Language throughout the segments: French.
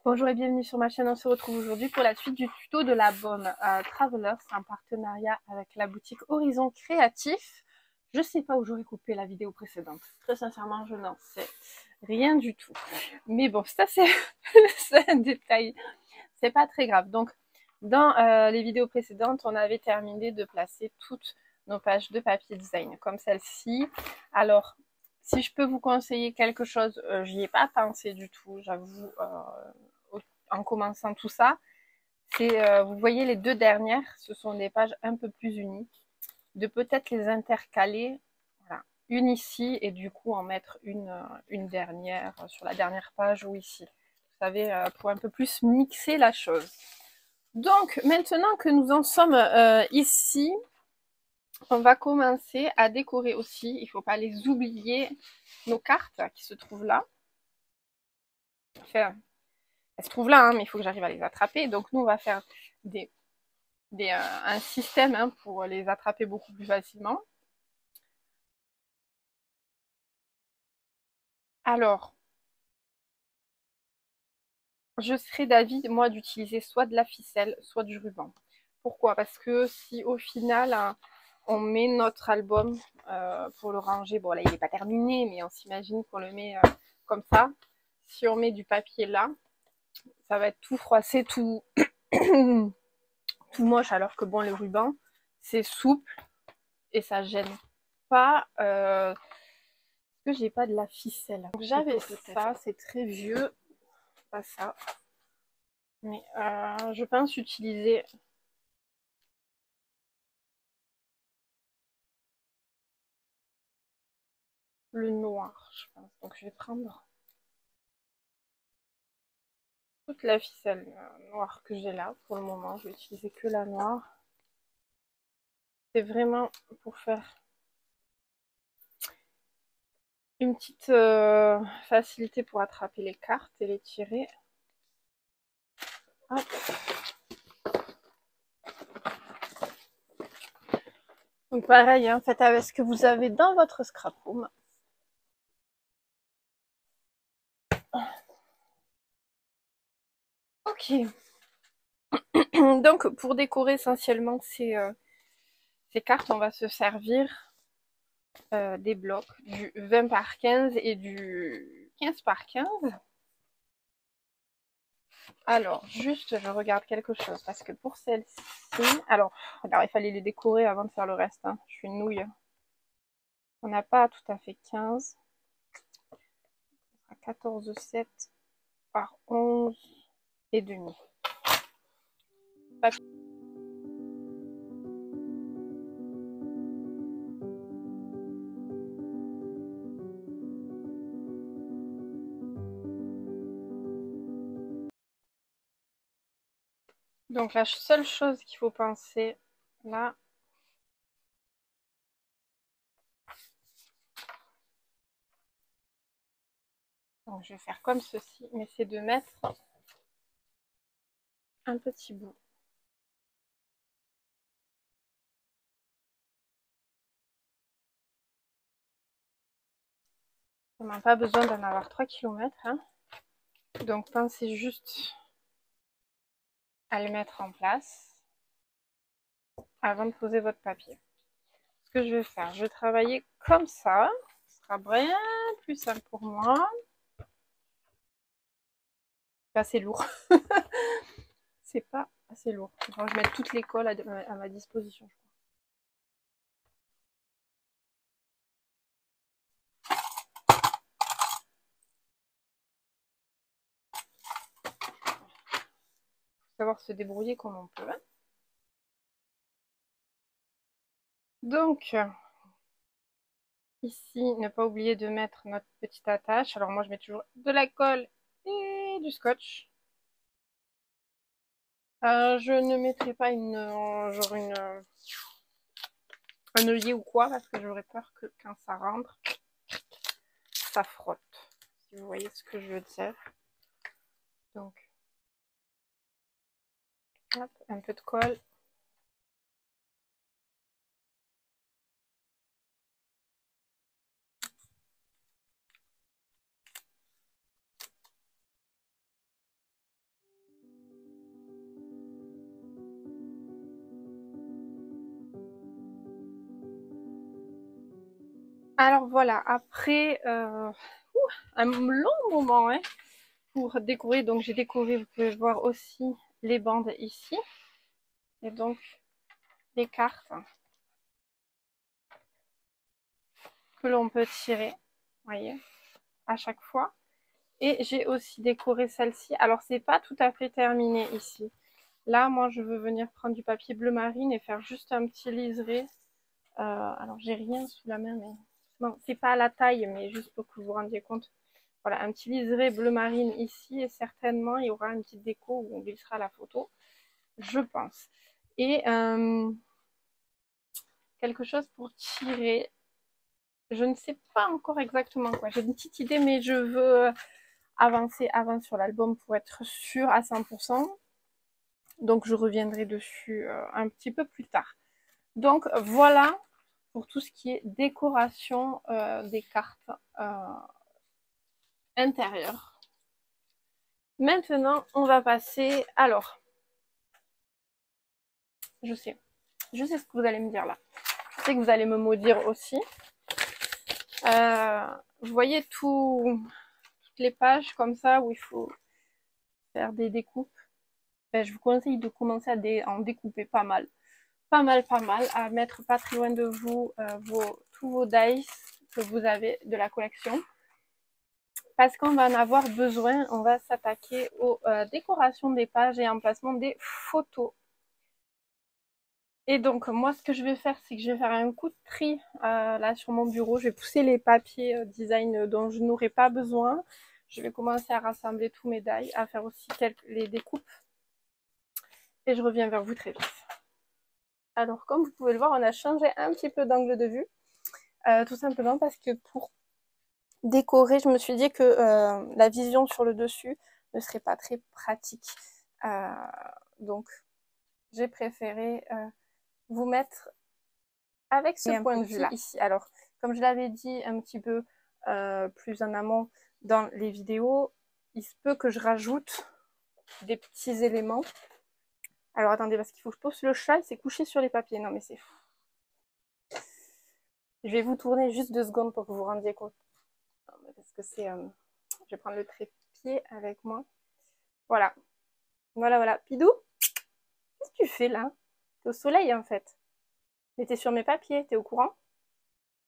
Bonjour et bienvenue sur ma chaîne. On se retrouve aujourd'hui pour la suite du tuto de la baume Traveler. C'est un partenariat avec la boutique Horizon Créatif. Je sais pas où j'aurais coupé la vidéo précédente. Très sincèrement, je n'en sais rien du tout. Mais bon, ça c'est un détail. C'est pas très grave. Donc, dans les vidéos précédentes, on avait terminé de placer toutes nos pages de papier design, comme celle-ci. Alors, si je peux vous conseiller quelque chose, j'y ai pas pensé du tout, j'avoue, en commençant tout ça. C'est, vous voyez, les deux dernières, ce sont des pages un peu plus unies. De peut-être les intercaler, voilà, une ici et du coup en mettre une dernière sur la dernière page ou ici. Vous savez, pour un peu plus mixer la chose. Donc, maintenant que nous en sommes ici, on va commencer à décorer aussi. Il ne faut pas les oublier, nos cartes qui se trouvent là. Enfin, elles se trouvent là, hein, mais il faut que j'arrive à les attraper. Donc, nous, on va faire un système pour les attraper beaucoup plus facilement. Alors, je serais d'avis, moi, d'utiliser soit de la ficelle, soit du ruban. Pourquoi? Parce que si au final, on met notre album pour le ranger, bon là il n'est pas terminé, mais on s'imagine qu'on le met comme ça. Si on met du papier là, ça va être tout froissé, tout, tout moche, alors que bon, le ruban, c'est souple et ça gêne pas. Que j'ai pas de la ficelle. J'avais ça, c'est très vieux, pas ça. Mais je pense utiliser le noir, je pense. Donc je vais prendre toute la ficelle noire que j'ai là pour le moment. Je vais utiliser que la noire. C'est vraiment pour faire une petite facilité pour attraper les cartes et les tirer. Hop. Donc pareil, hein, faites avec ce que vous avez dans votre scrapbook. Ok. Donc pour décorer essentiellement ces cartes, on va se servir des blocs du 20 par 15 et du 15 par 15. Alors, juste, je regarde quelque chose, parce que pour celle-ci... Alors, il fallait les décorer avant de faire le reste. Hein. Je suis une nouille. On n'a pas tout à fait 15. 14,7 par 11 et demi. Papier. Donc la seule chose qu'il faut penser là, donc je vais faire comme ceci, mais c'est de mettre un petit bout. On n'a pas besoin d'en avoir 3 km. Hein. Donc pensez juste à le mettre en place avant de poser votre papier. Ce que je vais faire, je vais travailler comme ça. Ce sera bien plus simple pour moi. C'est assez lourd. C'est pas assez lourd. Enfin, je vais mettre toute l'école à ma disposition, je crois. Faut savoir se débrouiller comme on peut. Hein. Donc, ici, ne pas oublier de mettre notre petite attache. Alors moi, je mets toujours de la colle et du scotch. Je ne mettrai pas un œillet ou quoi, parce que j'aurais peur que quand ça rentre, ça frotte. Si vous voyez ce que je veux dire. Donc, hop, un peu de colle. Alors voilà, après un long moment hein, pour décorer, donc j'ai décoré, vous pouvez voir aussi les bandes ici, et donc les cartes que l'on peut tirer, vous voyez, à chaque fois. Et j'ai aussi décoré celle-ci, alors c'est pas tout à fait terminé ici. Là, moi, je veux venir prendre du papier bleu marine et faire juste un petit liseré. Alors, j'ai rien sous la main, mais bon, c'est pas à la taille, mais juste pour que vous vous rendiez compte. Voilà, un petit liseré bleu marine ici, et certainement, il y aura une petite déco où on glissera la photo, je pense. Et quelque chose pour tirer. Je ne sais pas encore exactement quoi. J'ai une petite idée, mais je veux avancer avant sur l'album pour être sûre à 100%. Donc, je reviendrai dessus un petit peu plus tard. Donc, voilà pour tout ce qui est décoration des cartes intérieures. Maintenant, on va passer... Alors, je sais ce que vous allez me dire là. Je sais que vous allez me maudire aussi. Vous voyez toutes les pages comme ça où il faut faire des découpes. Ben, je vous conseille de commencer à en découper pas mal. Pas mal, à mettre pas très loin de vous tous vos dice que vous avez de la collection. Parce qu'on va en avoir besoin, on va s'attaquer aux décorations des pages et emplacement des photos. Et donc, moi, ce que je vais faire, c'est que je vais faire un coup de tri là sur mon bureau. Je vais pousser les papiers design dont je n'aurai pas besoin. Je vais commencer à rassembler tous mes die, à faire aussi les découpes. Et je reviens vers vous très vite. Alors, comme vous pouvez le voir, on a changé un petit peu d'angle de vue. Tout simplement parce que pour décorer, je me suis dit que la vision sur le dessus ne serait pas très pratique. Donc, j'ai préféré vous mettre avec ce point de vue-là. Ici. Alors, comme je l'avais dit un petit peu plus en amont dans les vidéos, il se peut que je rajoute des petits éléments. Alors, attendez, parce qu'il faut que je pose le chat, il s'est couché sur les papiers. Non, mais c'est fou. Je vais vous tourner juste 2 secondes pour que vous vous rendiez compte. Parce que c'est... je vais prendre le trépied avec moi. Voilà. Voilà. Pidou, qu'est-ce que tu fais là? T'es au soleil en fait. Mais t'es sur mes papiers, t'es au courant?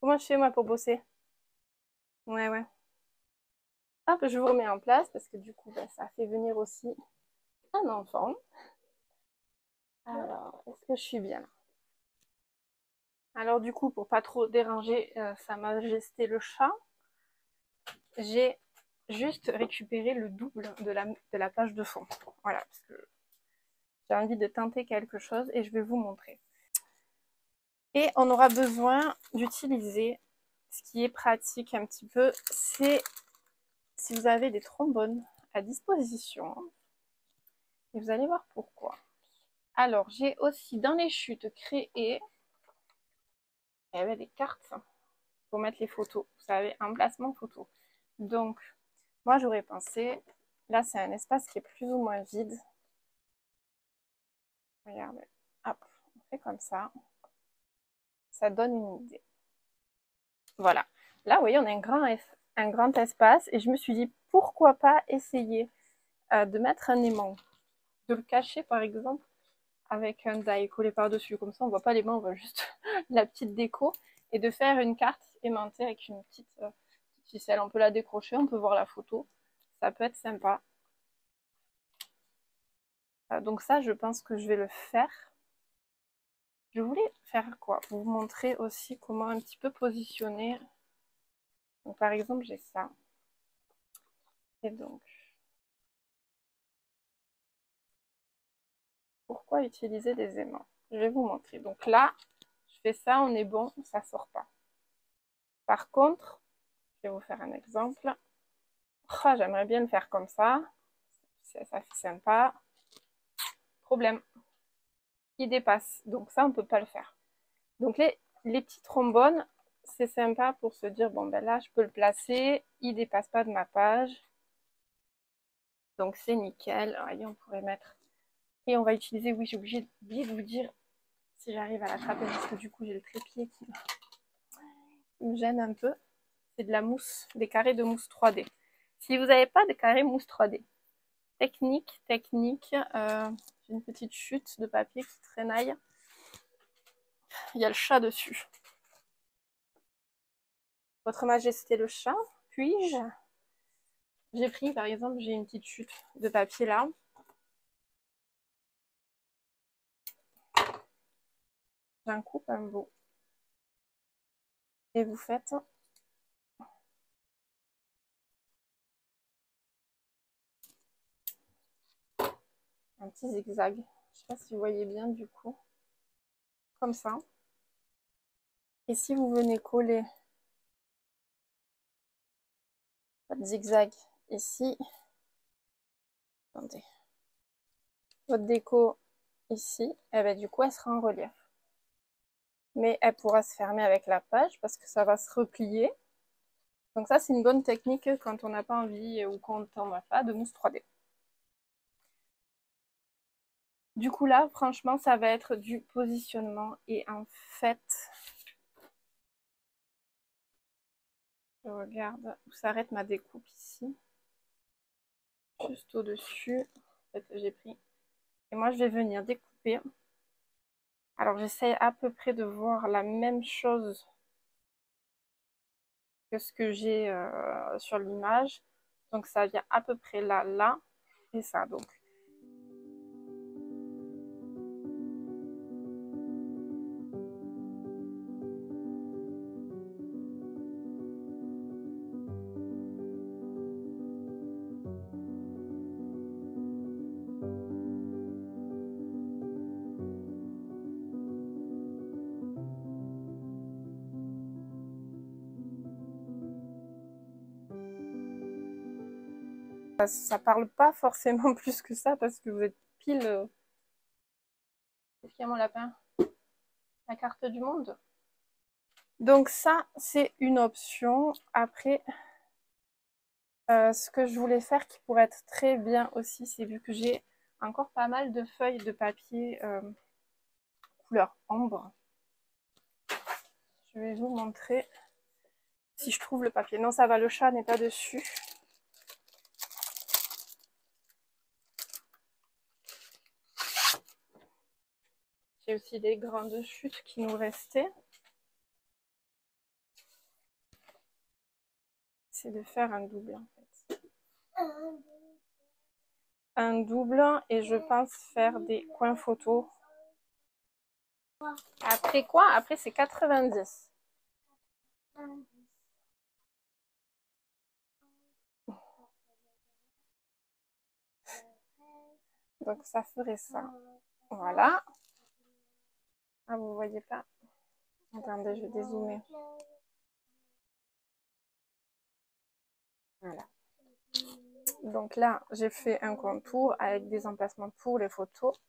Comment je fais moi pour bosser? Ouais. Hop, je vous remets en place parce que du coup, bah, ça fait venir aussi un enfant. Alors, est-ce que je suis bien là? Alors du coup, pour pas trop déranger Sa Majesté le chat, j'ai juste récupéré le double de la page de fond. Voilà, parce que j'ai envie de tenter quelque chose et je vais vous montrer. Et on aura besoin d'utiliser, ce qui est pratique un petit peu, c'est si vous avez des trombones à disposition. Et vous allez voir pourquoi. Alors, j'ai aussi dans les chutes créées il y avait des cartes pour mettre les photos. Vous savez, emplacement photo. Donc, moi, j'aurais pensé, là, c'est un espace qui est plus ou moins vide. Regardez, hop, on fait comme ça. Ça donne une idée. Voilà. Là, vous voyez, on a un grand espace et je me suis dit, pourquoi pas essayer de mettre un aimant, de le cacher, par exemple, avec un die collé par-dessus. Comme ça, on voit pas les mains, on voit juste la petite déco. Et de faire une carte aimantée avec une petite ficelle. On peut la décrocher, on peut voir la photo. Ça peut être sympa. Donc ça, je pense que je vais le faire. Je voulais faire quoi? Vous montrer aussi comment un petit peu positionner. Donc par exemple, j'ai ça. Et donc, pourquoi utiliser des aimants? Je vais vous montrer. Donc là, je fais ça, on est bon, ça sort pas. Par contre, je vais vous faire un exemple. Oh, j'aimerais bien le faire comme ça. Ça fait sympa. Problème. Il dépasse. Donc ça, on ne peut pas le faire. Donc les petits trombones, c'est sympa pour se dire, bon ben là, je peux le placer. Il ne dépasse pas de ma page. Donc c'est nickel. Allez, on pourrait mettre... Et on va utiliser, oui, j'ai oublié de vous dire si j'arrive à l'attraper parce que du coup, j'ai le trépied qui qui me gêne un peu, c'est de la mousse, des carrés de mousse 3D. Si vous n'avez pas de carrés mousse 3D, technique, j'ai une petite chute de papier qui traînaille. Il y a le chat dessus. Votre Majesté le chat, puis-je? J'ai pris, par exemple, j'ai une petite chute de papier là. J'en coupe un bout. Et vous faites un petit zigzag. Je ne sais pas si vous voyez bien du coup. Comme ça. Et si vous venez coller votre zigzag ici, attendez, votre déco ici, et bien du coup elle sera en relief. Mais elle pourra se fermer avec la page parce que ça va se replier. Donc ça c'est une bonne technique quand on n'a pas envie ou quand on n'a pas de mousse 3D. Du coup là, franchement, ça va être du positionnement et en fait, je regarde où s'arrête ma découpe ici. Juste au-dessus, en fait, j'ai pris. Et moi, je vais venir découper. Alors, j'essaie à peu près de voir la même chose que ce que j'ai sur l'image. Donc, ça vient à peu près là, là, et ça. Donc, ça parle pas forcément plus que ça parce que vous êtes pile... Qu'est-ce qu'il y a mon lapin? La carte du monde. Donc ça, c'est une option. Après, ce que je voulais faire qui pourrait être très bien aussi, c'est vu que j'ai encore pas mal de feuilles de papier couleur ambre. Je vais vous montrer si je trouve le papier. Non, ça va, le chat n'est pas dessus. J'ai aussi des grandes chutes qui nous restaient. C'est de faire un double en fait. Un double et je pense faire des coins photos. Après quoi? Après c'est 90. Donc ça ferait ça. Voilà. Ah, vous voyez pas? Attendez, je vais dézoomer. Voilà. Donc là, j'ai fait un contour avec des emplacements pour les photos.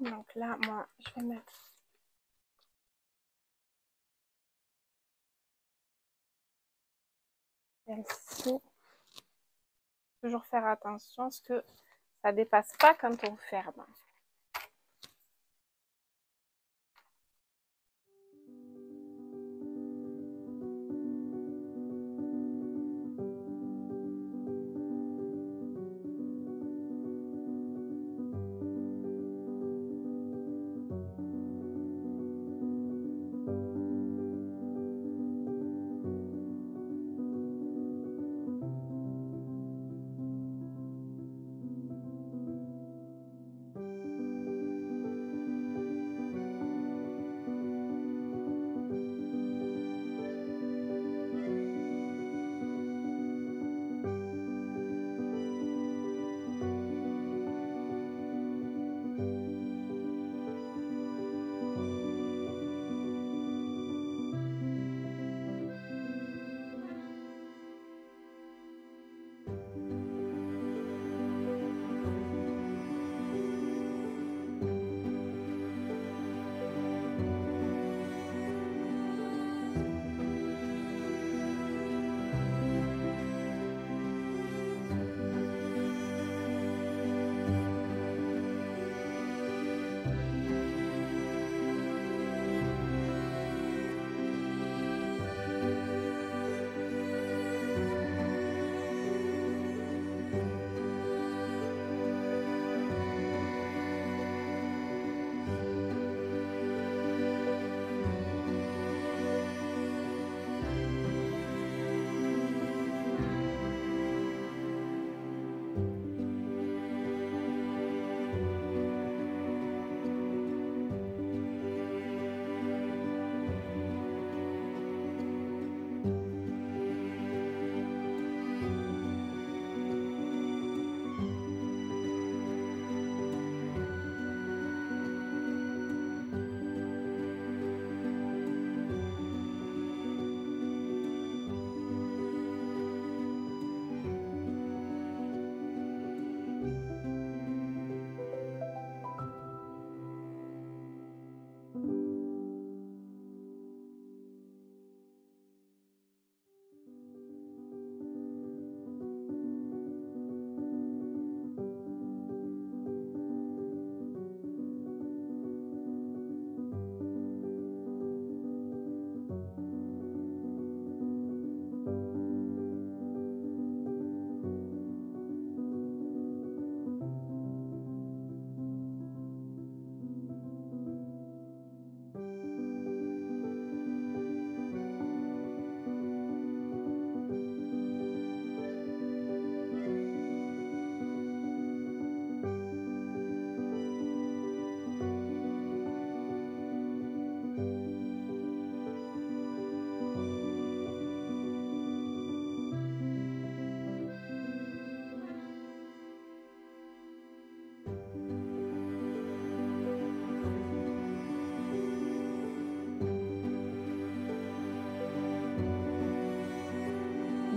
Donc là, moi, je vais mettre celle-ci. Toujours faire attention à ce que ça dépasse pas quand on ferme.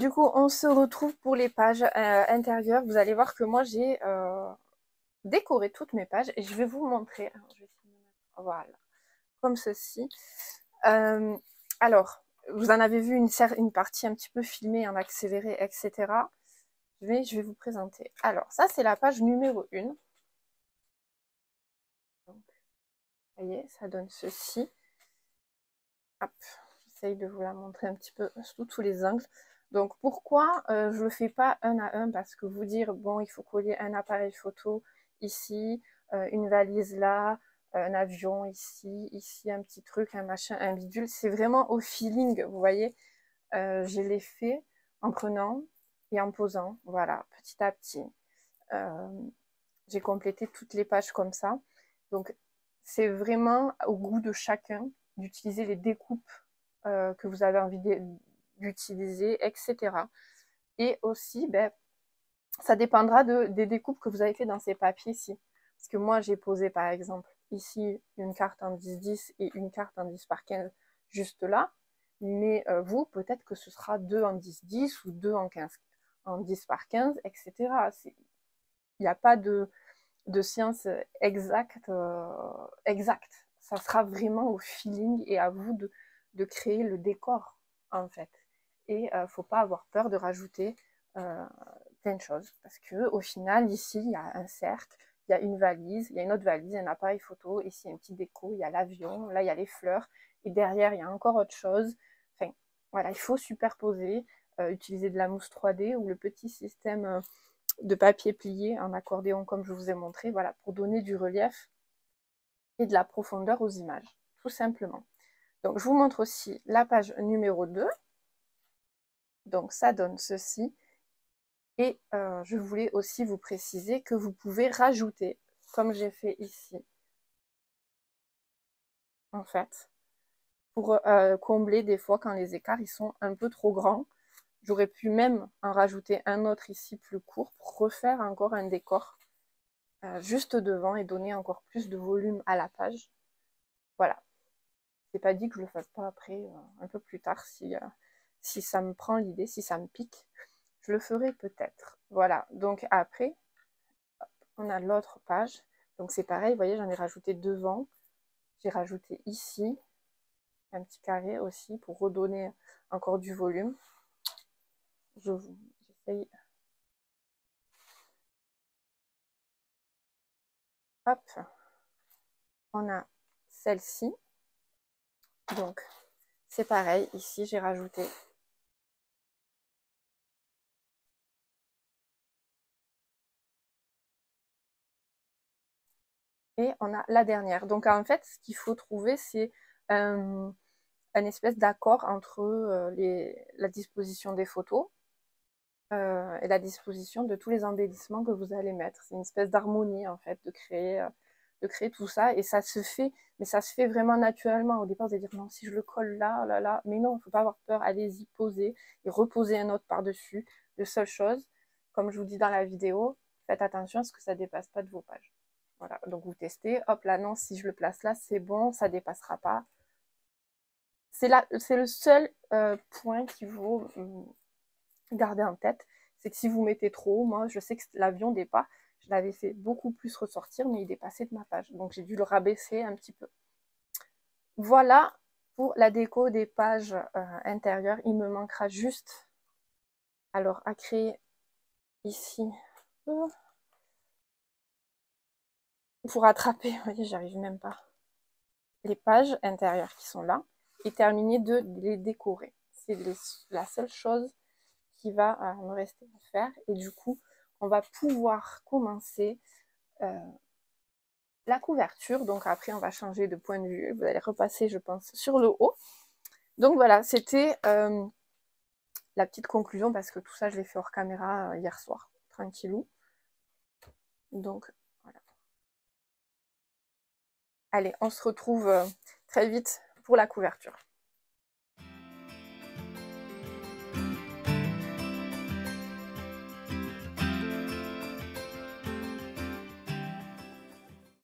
Du coup, on se retrouve pour les pages intérieures. Vous allez voir que moi, j'ai décoré toutes mes pages et je vais vous montrer. Alors, je vais essayer de mettre, voilà, comme ceci. Alors, vous en avez vu une partie un petit peu filmée en accéléré, etc. Je vais vous présenter. Alors, ça, c'est la page numéro 1. Donc, vous voyez, ça donne ceci. Hop, j'essaye de vous la montrer un petit peu sous tous les angles. Donc, pourquoi je ne le fais pas un à un? Parce que vous dire, bon, il faut coller un appareil photo ici, une valise là, un avion ici, ici un petit truc, un machin, un bidule. C'est vraiment au feeling, vous voyez. Je l'ai fait en prenant et en posant, voilà, petit à petit. J'ai complété toutes les pages comme ça. Donc, c'est vraiment au goût de chacun d'utiliser les découpes que vous avez envie d'utiliser, etc. Et aussi, ben, ça dépendra des découpes que vous avez fait dans ces papiers-ci. Parce que moi, j'ai posé, par exemple, ici, une carte en 10-10 et une carte en 10x15 juste là. Mais vous, peut-être que ce sera 2 en 10-10 ou 2 en 10x15, etc. Il n'y a pas de science exacte. Ça sera vraiment au feeling et à vous de créer le décor, en fait. Et faut pas avoir peur de rajouter plein de choses. Parce que au final, ici, il y a un cercle, il y a une valise, il y a une autre valise, un appareil photo, ici, il y a un petit déco, il y a l'avion, là, il y a les fleurs, et derrière, il y a encore autre chose. Enfin, voilà, il faut superposer, utiliser de la mousse 3D ou le petit système de papier plié en accordéon comme je vous ai montré, voilà, pour donner du relief et de la profondeur aux images, tout simplement. Donc je vous montre aussi la page numéro 2. Donc ça donne ceci. Et je voulais aussi vous préciser que vous pouvez rajouter, comme j'ai fait ici, en fait, pour combler des fois quand les écarts ils sont un peu trop grands. J'aurais pu même en rajouter un autre ici plus court pour refaire encore un décor juste devant et donner encore plus de volume à la page. Voilà. C'est pas dit que je le fasse pas après, un peu plus tard, si ça me prend l'idée, si ça me pique, je le ferai peut-être. Voilà, donc après, on a l'autre page. Donc c'est pareil, vous voyez, j'en ai rajouté devant. J'ai rajouté ici un petit carré aussi pour redonner encore du volume. J'essaye. Hop, on a celle-ci. Donc c'est pareil, ici j'ai rajouté et on a la dernière. Donc en fait, ce qu'il faut trouver, c'est un espèce d'accord entre la disposition des photos et la disposition de tous les embellissements que vous allez mettre. C'est une espèce d'harmonie en fait, de créer tout ça et ça se fait, mais ça se fait vraiment naturellement. Au départ, vous allez dire non, si je le colle là, là, là, mais non, il ne faut pas avoir peur, allez-y, posez et reposez un autre par-dessus. La seule chose, comme je vous dis dans la vidéo, faites attention à ce que ça ne dépasse pas de vos pages. Voilà, donc vous testez, hop là, non, si je le place là, c'est bon, ça ne dépassera pas. C'est le seul point qu'il faut garder en tête, c'est que si vous mettez trop haut, moi je sais que l'avion dépasse, je l'avais fait beaucoup plus ressortir, mais il dépassait de ma page, donc j'ai dû le rabaisser un petit peu. Voilà pour la déco des pages intérieures. Il me manquera juste alors à créer ici pour attraper, vous voyez, j'arrive même pas, les pages intérieures qui sont là et terminer de les décorer. C'est la seule chose qui va me rester à faire et du coup on va pouvoir commencer la couverture. Donc après on va changer de point de vue, vous allez repasser je pense sur le haut. Donc voilà, c'était la petite conclusion parce que tout ça je l'ai fait hors caméra hier soir, tranquillou. Donc voilà. Allez, on se retrouve très vite pour la couverture.